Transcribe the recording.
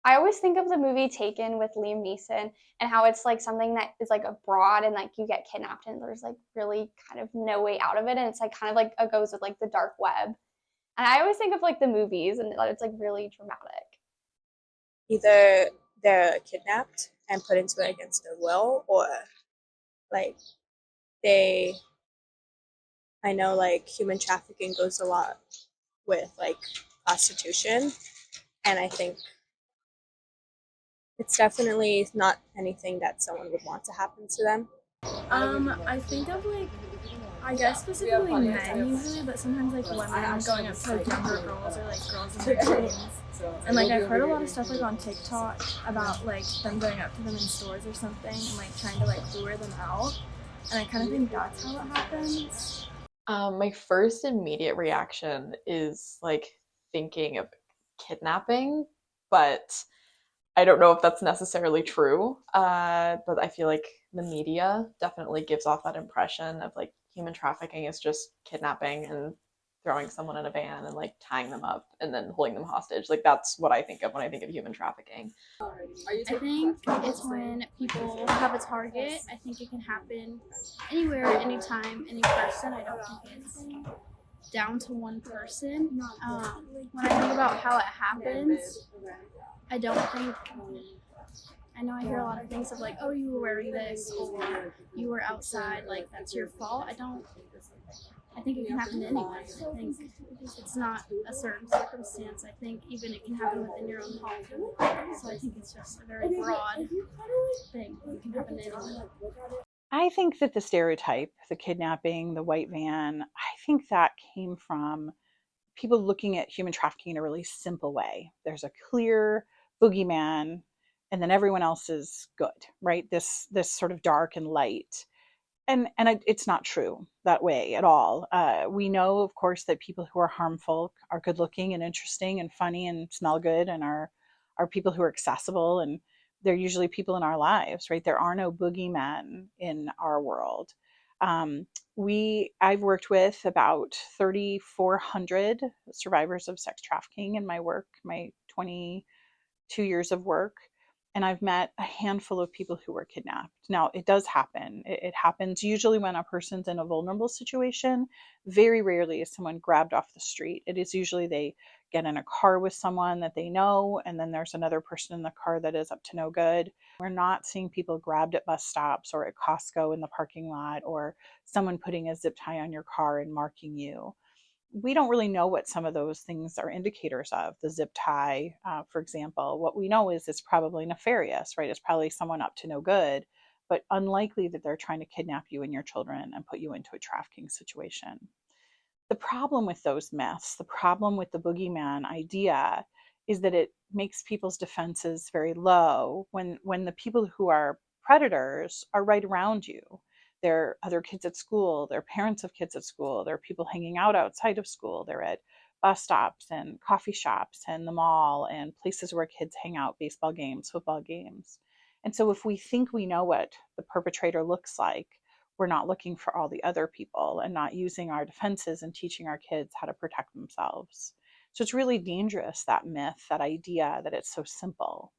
I always think of the movie Taken with Liam Neeson and how it's like something that is like abroad and like you get kidnapped and there's like really kind of no way out of it. And it's like kind of like it goes with like the dark web. And I always think of like the movies and that it's like really dramatic. Either they're kidnapped and put into it against their will, or like they, I know like human trafficking goes a lot with like prostitution, and I think it's definitely not anything that someone would want to happen to them. I think of like, I guess specifically men usually, but sometimes like women going up to like younger girls or like girls in their teens. And like I've heard a lot of stuff like on TikTok about like them going up to them in stores or something and like trying to like lure them out. And I kind of think that's how it happens. My first immediate reaction is like thinking of kidnapping, but I don't know if that's necessarily true. But I feel like the media definitely gives off that impression of like human trafficking is just kidnapping and throwing someone in a van and like tying them up and then holding them hostage. Like that's what I think of when I think of human trafficking. I think it's when people have a target. I think it can happen anywhere, anytime, any person. I don't think it's down to one person. When I think about how it happens, I don't think. I know I hear a lot of things of like, oh, you were wearing this or you were outside, like that's your fault. I don't. I think it can happen to anyone. I think it's not a certain circumstance. I think even it can happen within your own home. So I think it's just a very broad thing. It can happen to anyone. I think that the stereotype, the kidnapping, the white van, I think that came from people looking at human trafficking in a really simple way. There's a clear boogeyman, and then everyone else is good, right? This sort of dark and light, and it's not true that way at all. We know, of course, that people who are harmful are good looking and interesting and funny and smell good and are people who are accessible, and they're usually people in our lives, right? There are no boogeymen in our world. We I've worked with about 3,400 survivors of sex trafficking in my work, my 22 years of work, and I've met a handful of people who were kidnapped. Now, it does happen. It happens usually when a person's in a vulnerable situation. Very rarely is someone grabbed off the street. It is usually they get in a car with someone that they know, and then there's another person in the car that is up to no good. We're not seeing people grabbed at bus stops or at Costco in the parking lot, or someone putting a zip tie on your car and marking you. We don't really know what some of those things are indicators of. The zip tie, for example, what we know is it's probably nefarious, right? It's probably someone up to no good, but unlikely that they're trying to kidnap you and your children and put you into a trafficking situation. The problem with those myths, the problem with the boogeyman idea, is that it makes people's defenses very low when the people who are predators are right around you. There are other kids at school, there are parents of kids at school, there are people hanging out outside of school, they're at bus stops and coffee shops and the mall and places where kids hang out, baseball games, football games. And so if we think we know what the perpetrator looks like, we're not looking for all the other people and not using our defenses and teaching our kids how to protect themselves. So it's really dangerous, that myth, that idea that it's so simple.